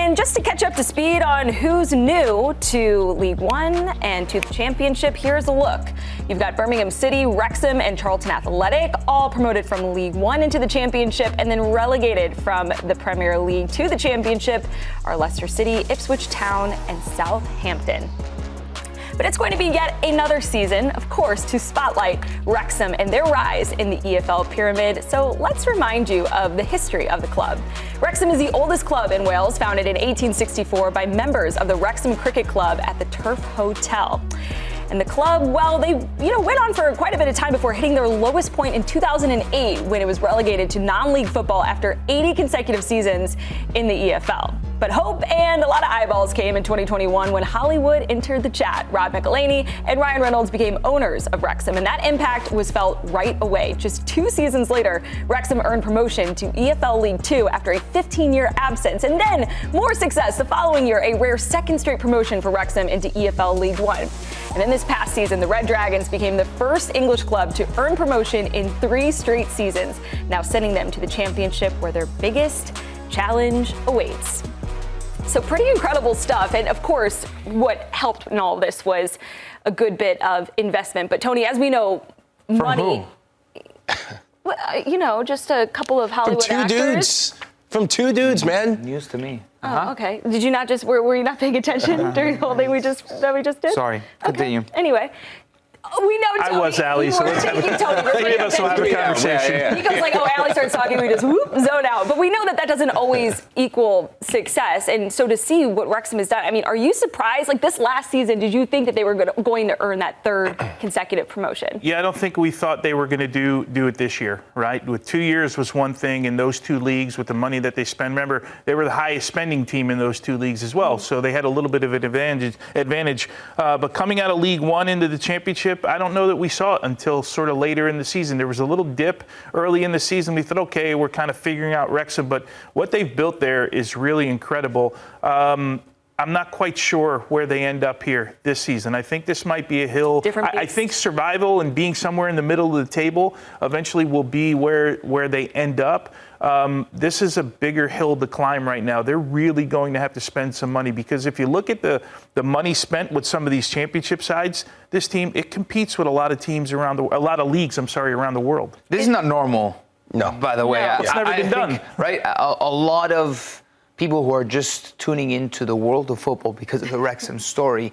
And just to catch up to speed on who's new to League One and to the Championship, here's a look. You've got Birmingham City, Wrexham, and Charlton Athletic, all promoted from League One into the Championship and then relegated from the Premier League to the Championship are Leicester City, Ipswich Town, and Southampton. But it's going to be yet another season, of course, to spotlight Wrexham and their rise in the EFL pyramid. So let's remind you of the history of the club. Wrexham is the oldest club in Wales, founded in 1864 by members of the Wrexham Cricket Club at the Turf Hotel. And the club, well, they went on for quite a bit of time before hitting their lowest point in 2008 when it was relegated to non-league football after 80 consecutive seasons in the EFL. But hope and a lot of eyeballs came in 2021 when Hollywood entered the chat. Rob McElhaney and Ryan Reynolds became owners of Wrexham, and that impact was felt right away. Just 2 seasons later, Wrexham earned promotion to EFL League 2 after a 15-year absence, and then more success the following year, a rare second straight promotion for Wrexham into EFL League 1. And in this past season, the Red Dragons became the first English club to earn promotion in 3 straight seasons, now sending them to the Championship where their biggest challenge awaits. So pretty incredible stuff. And of course, what helped in all of this was a good bit of investment. But Tony, as we know, money, just a couple of Hollywood actors. From two dudes, man. News to me. Oh, okay. Did you not were you not paying attention during the whole thing we just did? Sorry. Continue. Okay. Anyway. We know Tony. I was Aly, so let's have a conversation. Yeah. Nico's like, Aly starts talking, we just zone out. But we know that doesn't always equal success. And so to see what Wrexham has done, I mean, are you surprised? Like this last season, did you think that they were going to earn that 3rd consecutive promotion? Yeah, I don't think we thought they were going to do it this year, right? With 2 years was one thing in those 2 leagues with the money that they spend. Remember, they were the highest spending team in those 2 leagues as well. So they had a little bit of an advantage. But coming out of League One into the Championship, I don't know that we saw it until sort of later in the season. There was a little dip early in the season. We thought, okay, we're kind of figuring out Wrexham, but what they've built there is really incredible. I'm not quite sure where they end up here this season. I think this might be a hill. I think survival and being somewhere in the middle of the table eventually will be where they end up. This is a bigger hill to climb right now. They're really going to have to spend some money because if you look at the money spent with some of these championship sides, this team, it competes with a lot of teams around a lot of leagues, around the world. This is not normal. No. By the way. It's never been done. Right? A lot of people who are just tuning into the world of football because of the Wrexham story,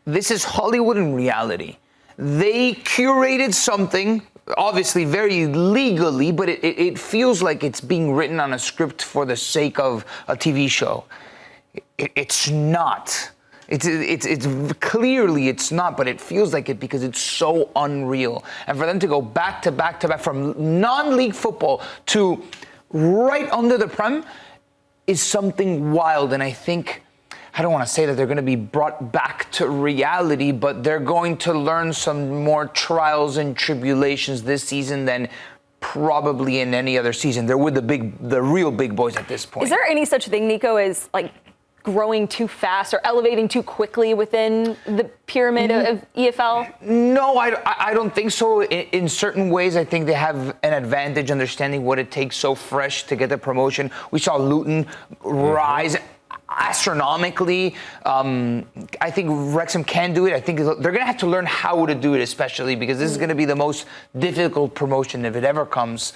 this is Hollywood in reality. They curated something, obviously very legally, but it feels like it's being written on a script for the sake of a TV show. It's not. It's clearly it's not, but it feels like it because it's so unreal. And for them to go back to back to back from non-league football to right under the Prem is something wild. And I think, I don't want to say that they're going to be brought back to reality, but they're going to learn some more trials and tribulations this season than probably in any other season. They're with the real big boys at this point. Is there any such thing, Nico, as like growing too fast or elevating too quickly within the pyramid of EFL? No, I don't think so. In certain ways, I think they have an advantage understanding what it takes so fresh to get the promotion. We saw Luton rise astronomically. I think Wrexham can do it. I think they're going to have to learn how to do it, especially because this is going to be the most difficult promotion if it ever comes.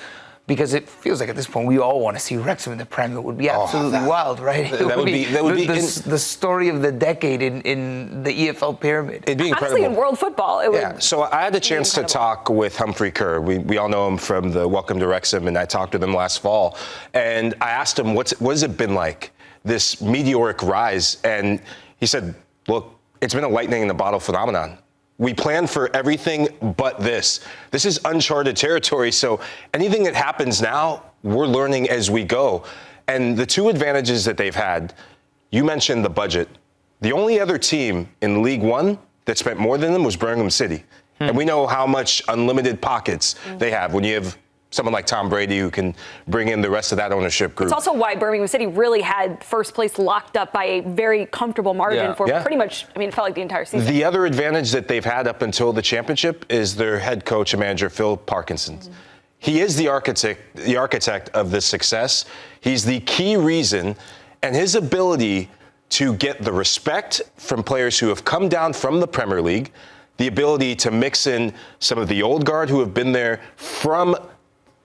Because it feels like at this point we all want to see Wrexham in the Prem. It would be absolutely wild, right? That would be the story of the decade in the EFL pyramid. It'd be incredible. Honestly, in world football, it would. So I had the chance to talk with Humphrey Kerr. We all know him from the Welcome to Wrexham, and I talked with him last fall. And I asked him, what has it been like, this meteoric rise? And he said, look, it's been a lightning in the bottle phenomenon. We plan for everything but this. This is uncharted territory, so anything that happens now, we're learning as we go. And the 2 advantages that they've had, you mentioned the budget. The only other team in League One that spent more than them was Birmingham City. And we know how much unlimited pockets they have when you have someone like Tom Brady who can bring in the rest of that ownership group. It's also why Birmingham City really had first place locked up by a very comfortable margin for pretty much, I mean, it felt like the entire season. The other advantage that they've had up until the championship is their head coach and manager, Phil Parkinson. He is the architect of this success. He's the key reason. and his ability to get the respect from players who have come down from the Premier League, the ability to mix in some of the old guard who have been there from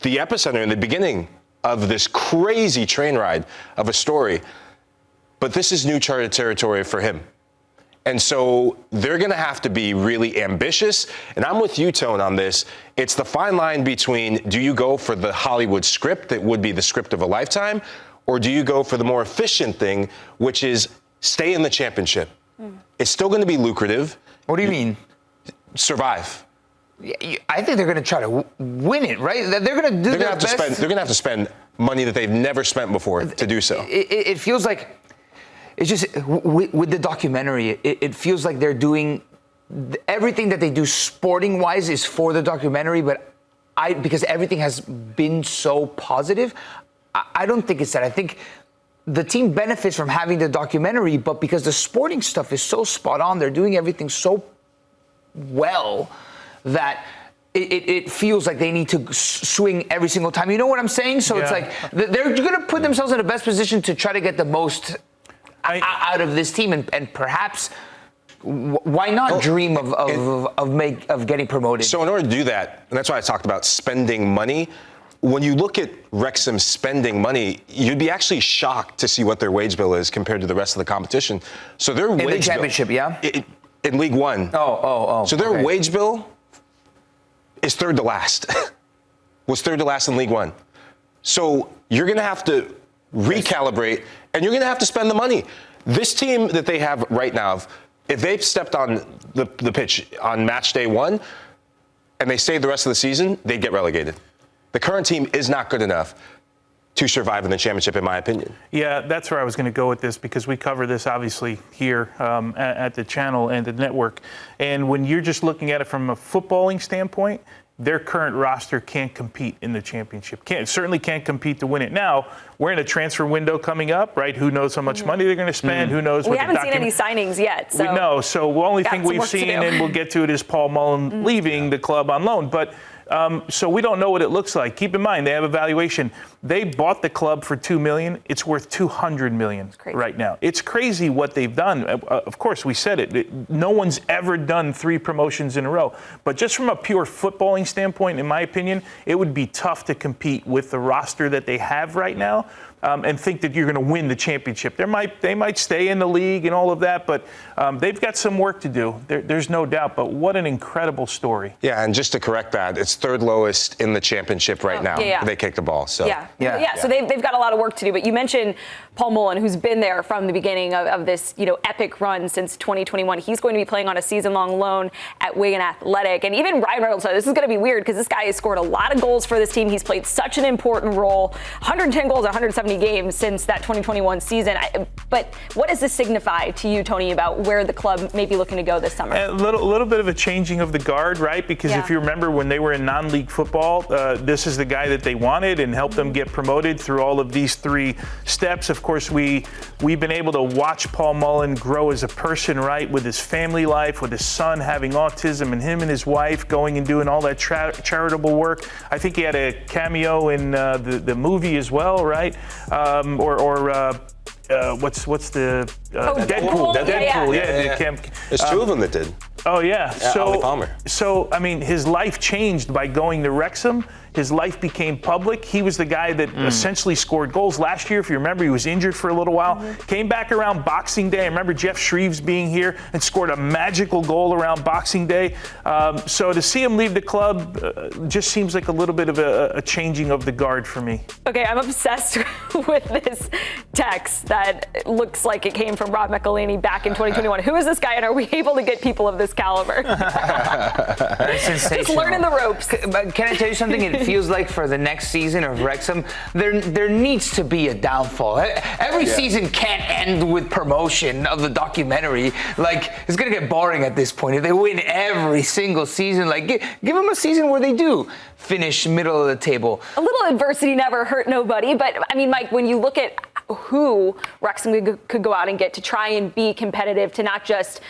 the epicenter in the beginning of this crazy train ride of a story. But this is new charted territory for him. And so they're going to have to be really ambitious. And I'm with you, Tone, on this. It's the fine line between, do you go for the Hollywood script that would be the script of a lifetime, or do you go for the more efficient thing, which is stay in the championship? It's still going to be lucrative. What do you mean? Survive. I think they're going to try to win it, right? They're going to do their best. They're going to have to spend money that they've never spent before to do so. It feels like, it's just, with the documentary, it feels like they're doing everything that they do sporting-wise is for the documentary, but because everything has been so positive, I don't think it's that. I think the team benefits from having the documentary, but because the sporting stuff is so spot on, they're doing everything so well that it feels like they need to swing every single time. You know what I'm saying? So It's like they're going to put themselves in the best position to try to get the most out of this team, and perhaps why not dream of getting promoted? So in order to do that, and that's why I talked about spending money. When you look at Wrexham spending money, you'd be actually shocked to see what their wage bill is compared to the rest of the competition. So their wage bill in the championship, in League One. So their wage bill is third to last. Was third to last in League One. So you're going to have to recalibrate, and you're going to have to spend the money. This team that they have right now, if they've stepped on the pitch on match day 1 and they stayed the rest of the season, they'd get relegated. The current team is not good enough to survive in the championship, in my opinion. Yeah, that's where I was going to go with this, because we cover this obviously here at the channel and the network. And when you're just looking at it from a footballing standpoint, their current roster can't compete in the championship. Certainly can't compete to win it. Now, we're in a transfer window coming up, right? Who knows how much money they're going to spend? Who knows? We haven't seen any signings yet. So no. So the only thing we've seen, and we'll get to it, is Paul Mullin leaving the club on loan. But so we don't know what it looks like. Keep in mind, they have a valuation. They bought the club for $2 million. It's worth $200 million right now. It's crazy what they've done. Of course, we said it. No one's ever done 3 promotions in a row. But just from a pure footballing standpoint, in my opinion, it would be tough to compete with the roster that they have right now. And think that you're going to win the championship. They might stay in the league and all of that, but they've got some work to do. There's no doubt. But what an incredible story. Yeah, and just to correct that, it's third lowest in the championship right now. They kicked the ball. So So they've got a lot of work to do. But you mentioned Paul Mullin, who's been there from the beginning of this epic run since 2021. He's going to be playing on a season-long loan at Wigan Athletic. And even Ryan Reynolds said this is going to be weird because this guy has scored a lot of goals for this team. He's played such an important role. 110 goals, 170 games since that 2021 season. But what does this signify to you, Tony, about where the club may be looking to go this summer? A little bit of a changing of the guard, right? Because if you remember when they were in non-league football, this is the guy that they wanted and helped them get promoted through all of these 3 steps. Of course, we've been able to watch Paul Mullin grow as a person, right? With his family life, with his son having autism, and him and his wife going and doing all that charitable work. I think he had a cameo in the movie as well, right? What's the Deadpool? Deadpool. There's 2 of them that did. Oh yeah. Ollie Palmer. So I mean, his life changed by going to Wrexham. His life became public. He was the guy that essentially scored goals last year. If you remember, he was injured for a little while. Came back around Boxing Day. I remember Jeff Shreves being here and scored a magical goal around Boxing Day. So to see him leave the club just seems like a little bit of a changing of the guard for me. Okay, I'm obsessed with this text that looks like it came from Rob McElhaney back in 2021. Who is this guy, and are we able to get people of this caliber? Sensational. Just learning the ropes. But can I tell you something? It feels like for the next season of Wrexham, there needs to be a downfall. Every season can't end with promotion of the documentary. Like, it's going to get boring at this point. If they win every single season, like, give them a season where they do finish middle of the table. A little adversity never hurt nobody. But, I mean, Mike, when you look at who Wrexham could go out and get to try and be competitive, to not just,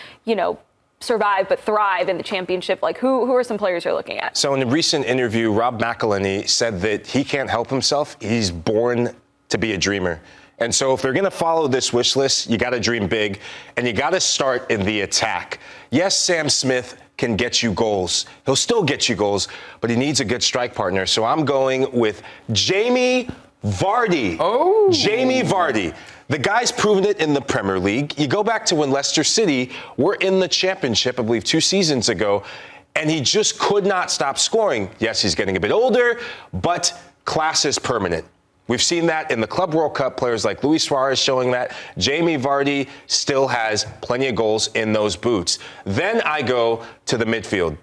survive but thrive in the championship, like who are some players you're looking at? So in a recent interview, Rob McElhaney said that he can't help himself. He's born to be a dreamer. And so if they're going to follow this wish list, you got to dream big, and you got to start in the attack. Yes, Sam Smith can get you goals. He'll still get you goals, but he needs a good strike partner. So I'm going with Jamie Vardy. Oh. Jamie Vardy. The guy's proven it in the Premier League. You go back to when Leicester City were in the Championship, I believe 2 seasons ago, and he just could not stop scoring. Yes, he's getting a bit older, but class is permanent. We've seen that in the Club World Cup, players like Luis Suarez showing that. Jamie Vardy still has plenty of goals in those boots. Then I go to the midfield.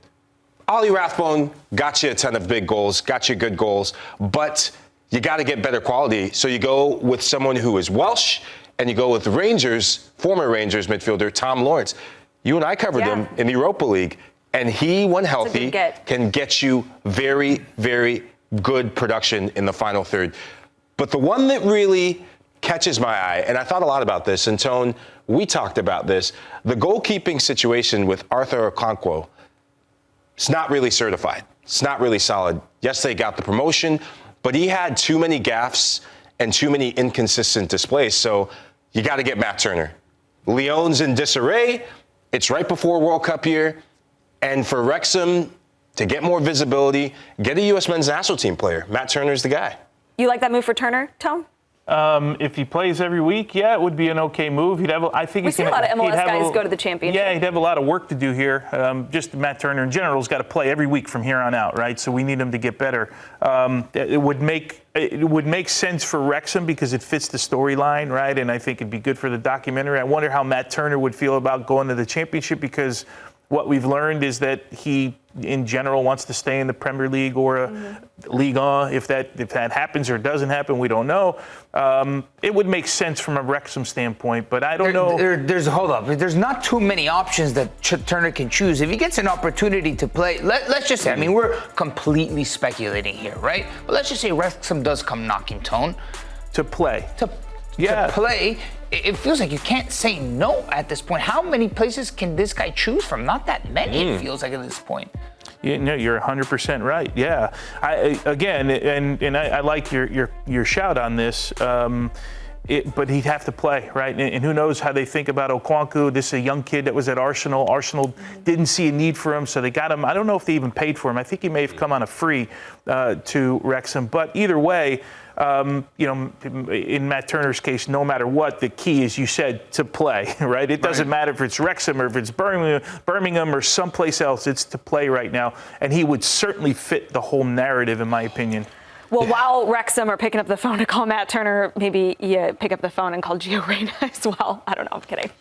Ollie Rathbone got you a ton of big goals, got you good goals, but you got to get better quality. So you go with someone who is Welsh, and you go with Rangers, former Rangers midfielder Tom Lawrence. You and I covered him in the Europa League, and he, when healthy, can get you very, very good production in the final third. But the one that really catches my eye, and I thought a lot about this, and Tone, we talked about this, the goalkeeping situation with Arthur Okonkwo. It's not really certified. It's not really solid. Yes, they got the promotion, but he had too many gaffes and too many inconsistent displays. So you got to get Matt Turner. Lyon's in disarray. It's right before World Cup year. And for Wrexham to get more visibility, get a U.S. men's national team player. Matt Turner's the guy. You like that move for Turner, Tone? If he plays every week, yeah, it would be an okay move. He'd have. I think we see a lot of MLS guys go to the championship. Yeah, he'd have a lot of work to do here. Just Matt Turner in general has got to play every week from here on out, right? So we need him to get better. It would make sense for Wrexham because it fits the storyline, right? And I think it'd be good for the documentary. I wonder how Matt Turner would feel about going to the championship, because what we've learned is that he, in general, wants to stay in the Premier League or Ligue 1. If that happens or doesn't happen, we don't know. It would make sense from a Wrexham standpoint, but I don't know. Hold up. There's not too many options that Turner can choose. If he gets an opportunity to play, let's just say, I mean, we're completely speculating here, right? But let's just say Wrexham does come knocking, Tone. To play. To play. It feels like you can't say no at this point. How many places can this guy choose from? Not that many, it feels like at this point. Yeah, no, you're 100% right. Yeah. I like your shout on this. But he'd have to play, right? And who knows how they think about Okonkwo. This is a young kid that was at Arsenal. Arsenal didn't see a need for him, so they got him. I don't know if they even paid for him. I think he may have come on a free to Wrexham. But either way, in Matt Turner's case, no matter what, the key is, you said, to play, right? It doesn't matter if it's Wrexham or if it's Birmingham or someplace else. It's to play right now. And he would certainly fit the whole narrative, in my opinion. Well, while Wrexham are picking up the phone to call Matt Turner, maybe you pick up the phone and call Gio Reyna as well. I don't know. I'm kidding.